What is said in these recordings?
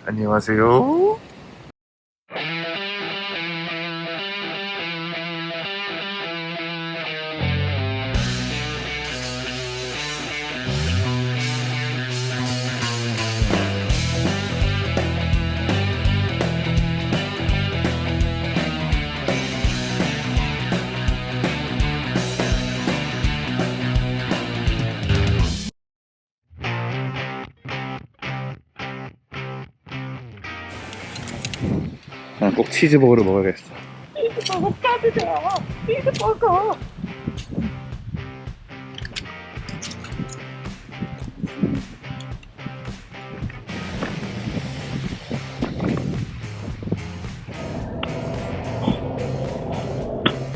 안녕하세요. 난 꼭 치즈버거를 먹어야겠어. 치즈버거 까주세요. 치즈버거.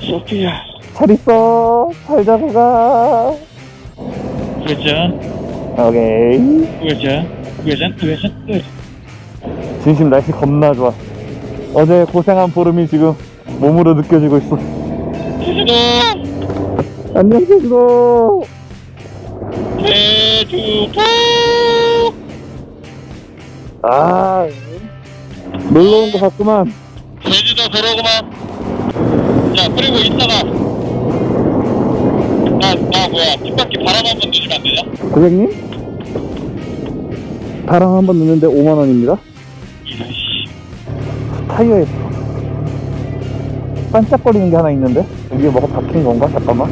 소피야, 잘 있어. 잘 자고 가. 우회전, 오케이. 우회전. 진심 날씨 겁나 좋아. 어제 고생한 보름이 지금 몸으로 느껴지고 있어. 제주도, 안녕 제주도. 제주도. 아, 놀러 온 거 같구만. 제주도 도로구만. 야, 그리고 이따가 나 뭐야, 뒷바퀴 바람 한번 넣으시면 안 되냐? 고객님? 바람 한 번 넣는데 5만원입니다. 이씨, 타이어에 반짝거리는 게 하나 있는데? 여기에 뭐가 박힌 건가? 잠깐만.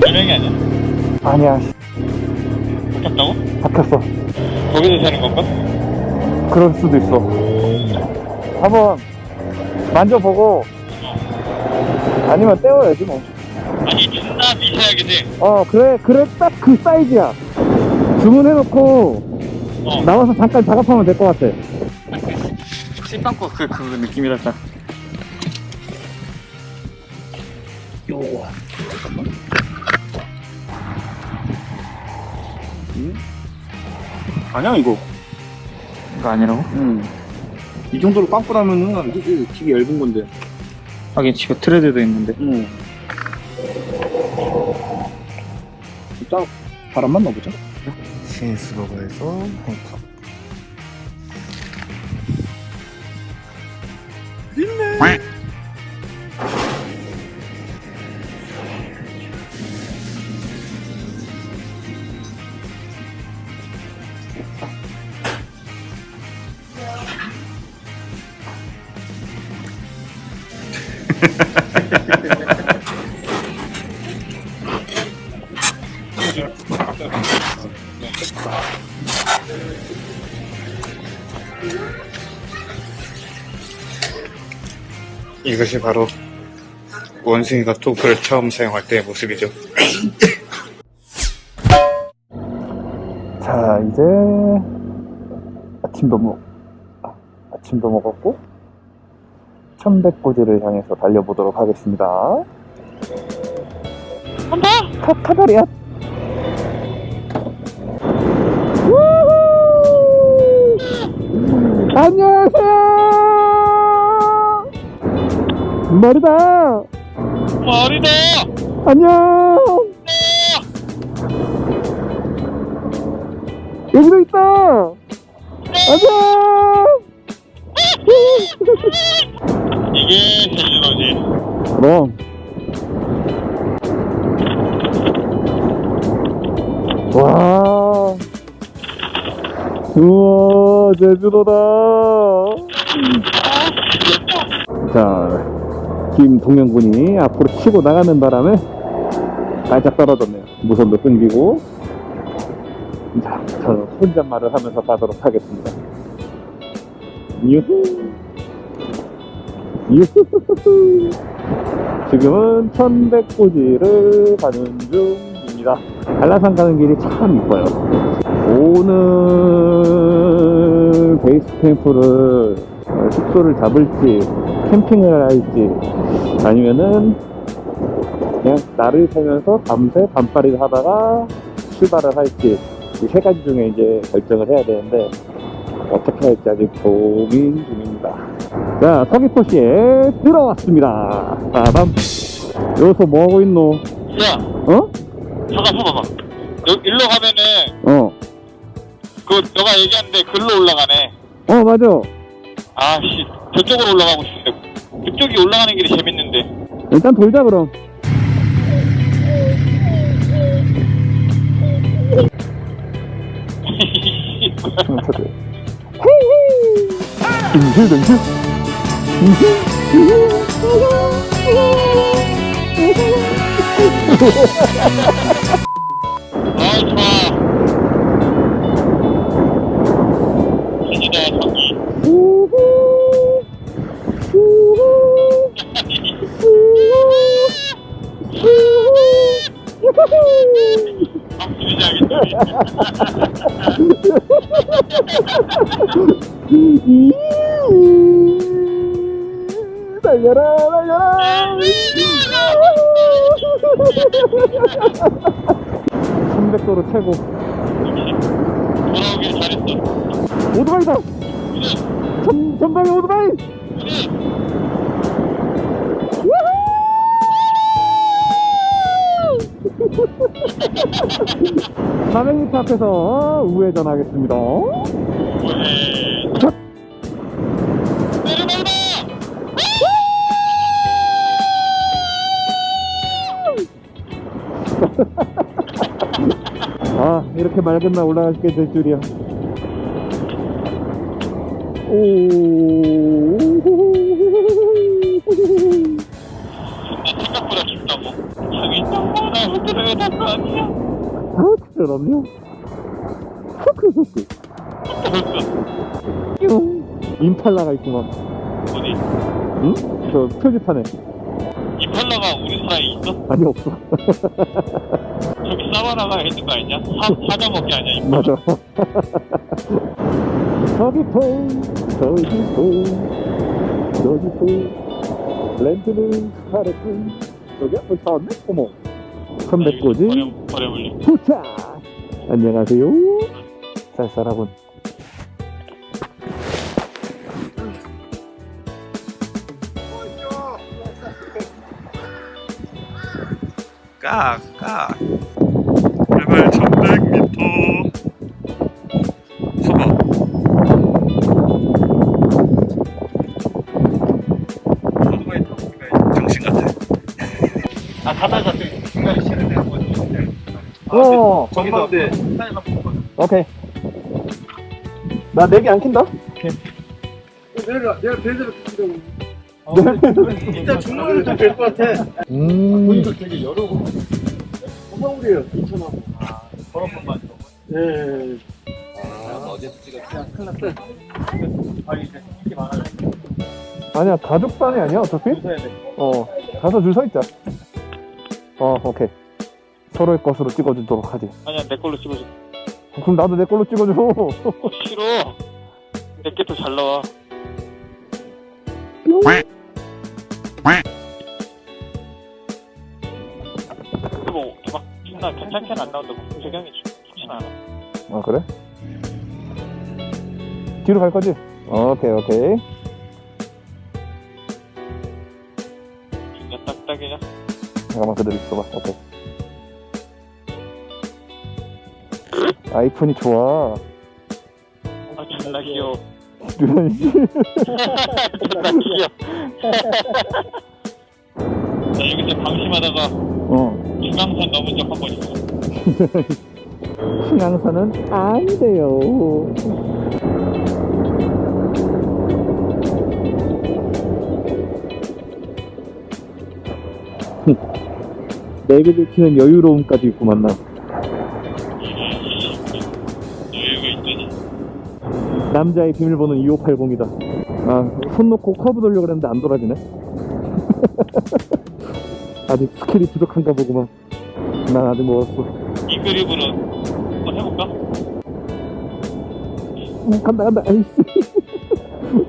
별명이 아니야? 아니야, 바뀌었다고? 박혔어. 거기서 사는 건가? 그럴 수도 있어. 한번 만져보고 아니면 떼어야지 뭐. 아니, 존나 미세하게 돼. 그래 딱 그 사이즈야. 주문해놓고 나와서 잠깐 작업하면 될 것 같아. 씹빵국 그 느낌이랄까. 요거 잠깐만. 아니야 이거. 이거 아니라고? 이 정도로 빵꾸나면은 되게 얇은 건데. 하긴 지금 트레드도 있는데. 딱 바람만 넣어보자. 신스버거에서 홍합. 이것이 바로 원숭이가 토크를 처음 사용할 때의 모습이죠. 자, 이제 아침도 먹었고 천백고지를 향해서 달려보도록 하겠습니다. 간다! 카다리야. 안녕하세요. 머리다. 안녕. 여기도 있다. 안녕. 이게 제주도지. 그럼. 와. 우와, 제주도다. 자, 김동영군이 앞으로 치고 나가는 바람에 깔짝 떨어졌네요. 무선도 끊기고. 자, 저는 혼잣말을 하면서 가도록 하겠습니다. 유후. 유후. 지금은 천백고지를 가는 중입니다. 한라산 가는 길이 참 이뻐요. 오늘 베이스 캠프를 숙소를 잡을지 캠핑을 할지 아니면은 그냥 날을 새면서 밤새 밤바리를 하다가 출발을 할지 이 세 가지 중에 이제 결정을 해야 되는데 어떻게 할지 아직 고민 중입니다. 자, 서귀포시에 들어왔습니다. 빠밤. 여기서 뭐하고 있노? 야, 어? 잠깐 봐봐. 일로 가면은 어. 그 너가 얘기하는데 글로 올라가네. 맞아. 아씨, 저쪽으로 올라가고 싶은데. 그쪽이 올라가는 길이 재밌는데. 일단 돌자, 그럼. 아, 좋아. 진이다, 저기. 아, 진짜겠다. 달려라, 달려라. 300도로 최고. 돌아오길 잘했어. 오토바이다. 전방에 오토바이. 400m 앞에서 우회전하겠습니다. 아, 이렇게 맑은 날 올라가게 될 줄이야. 오. 생각보다 깊다고. 저기 땅바닥에 들어갈 거 아니야? 아, 그럼요. 소크. 임팔라가 있구만. 어디? 응? 저 표지판에. 이팔라가 우리나라에 있어? 아니, 없어. 저기 사바나가 있는 거 아니냐? 사자 먹기 아니야? 이거? 맞아. 저기포, 렌트는 스타레트. 여기야? 벌써 왔네? 어머. 선배꼬지 버려물리. 도착! 안녕하세요. 쌀쌀하군. 깍. 레벨 1100m. 서봐. 오토바이 타고 오니까 정신 같아. 아, 가다가 또 중간에 쉬는 데가 뭐지? 저기서. 오케이. 나 내기 안 킨다? 내가 제대로 킨다고. 일단 중간에 좀 될 것 같아. 보니까 되게 여러 번. 고마울이에요. 2,000원. 아, 걸어본만 좀. 예. 어제도 찍었지? 큰일 났어. 아, 이제 이게 많아요. 아니야, 가족단이 아니야, 어차피? 해야 돼. 가서 줄 서 있자. 오케이. 서로의 것으로 찍어주도록 하지. 아니야, 내 걸로 찍어줘. 그럼 나도 내 걸로 찍어줘. 싫어. 내 게 더 잘 나와. 근데 뭐, 막, 존나 괜찮게는 안 나온다고. 배경이 좋진 않아. 아, 그래? 뒤로 갈 거지? 오케이. 진짜 딱딱이냐? 잠깐만 그대로 있어봐. 오케이. 아이폰이 좋아. 아, 존나 귀여워. 이런 씨. 존나 귀여워. 나 여기서 방심하다가 중앙선 넘은 적 한 번 있어. 신앙선은 안 돼요. 내비를 키는 여유로움까지 있구만 나. 여유가 있더니. 남자의 비밀번호는 2580이다. 아, 손 놓고 커브 돌려고 그랬는데 안 돌아지네. 아직 스킬이 부족한가 보구만. 난 아직 멀었어. 이 그립으로 한번 해볼까? 간다. 아이씨.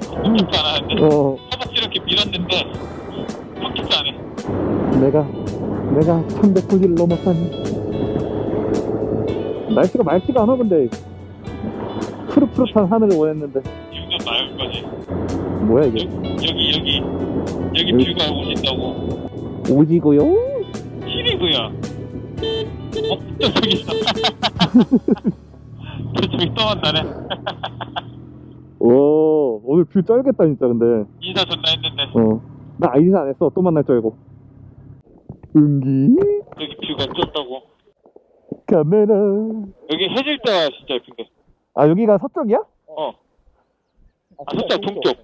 섞이지 않았는데? 허벅지 이렇게 밀었는데 섞이지 않아. 내가 1190을 넘었다니. 날씨가 맑지가 않아. 근데 푸릇푸릇한 하늘을 원했는데. 뷰가 나을 거지. 뭐야 이게? 여기 뷰가 오신다고. 오지고요? 시리고요. 또 저기 있어. 또 저기 또 한다네. 오, 오늘 뷰 쩔겠다, 진짜, 근데. 인사 존나 했는데 나 인사 안 했어. 또 만날 줄 알고. 은기, 여기 뷰가 쩐다고. 카메라. 여기 해질 때가 진짜 예쁜데. 아, 여기가 서쪽이야? 서쪽 동쪽.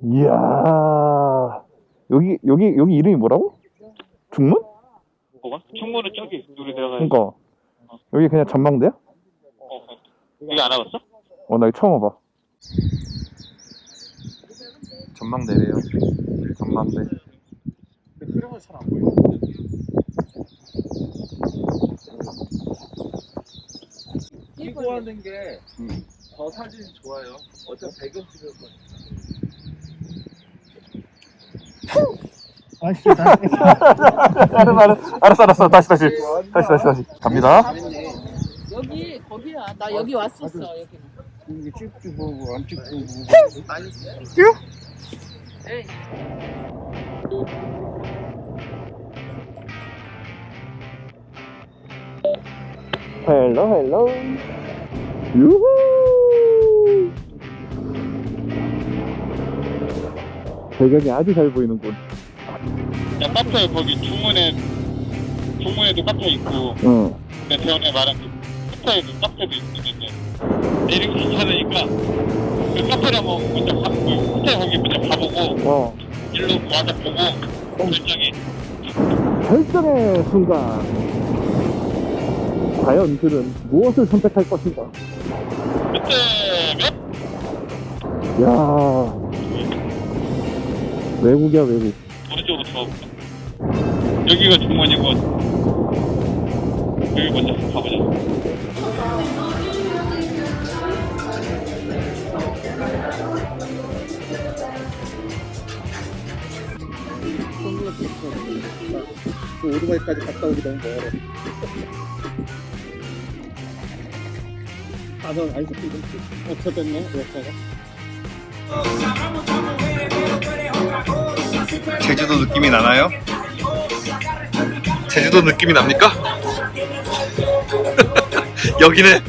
이야. 여기 이름이 뭐라고? 중문? 뭐가? 충무는 저기 우리 내려가야 그니까. 여기 그냥 전망대야? 여기 안 와봤어? 나 이거 처음 와봐. 전망대래요. 전망대. 흐름은 잘 안 보여. 끼고 하는 게 더 사진이 좋아요. 어차피 배경 찍을 거야. 알았어. 다시. 갑니다. 여기 거기야. 나 여기 왔었어. 여기는. 이게 찍고 보고 안 찍고 보고. 에이. 헬로. 유후. 배경이 아주 잘 보이는군. 야 카페 거기 중문에도 카페 있고 응. 근데 대원에 말한 그 카페에도 카페도 있는데 내리기 귀찮으니까 그 카페를 한번 먼저 가보고 호텔 거기 먼저 가보고 일로 와서 보고 결정이. 결정의 순간. 과연 그는 무엇을 선택할 것인가? 그때 몇? 야, 외국이야, 외국. 오른쪽으로 들어가볼까? 여기가 중문이고 여기 먼저 가보자. 그 오토바이까지 갔다 오기 너무 멀어. 넌 아이스 피좀 어쩌됐네, 여자가. 제주도 느낌이 나나요? 제주도 느낌이 납니까? 여기네.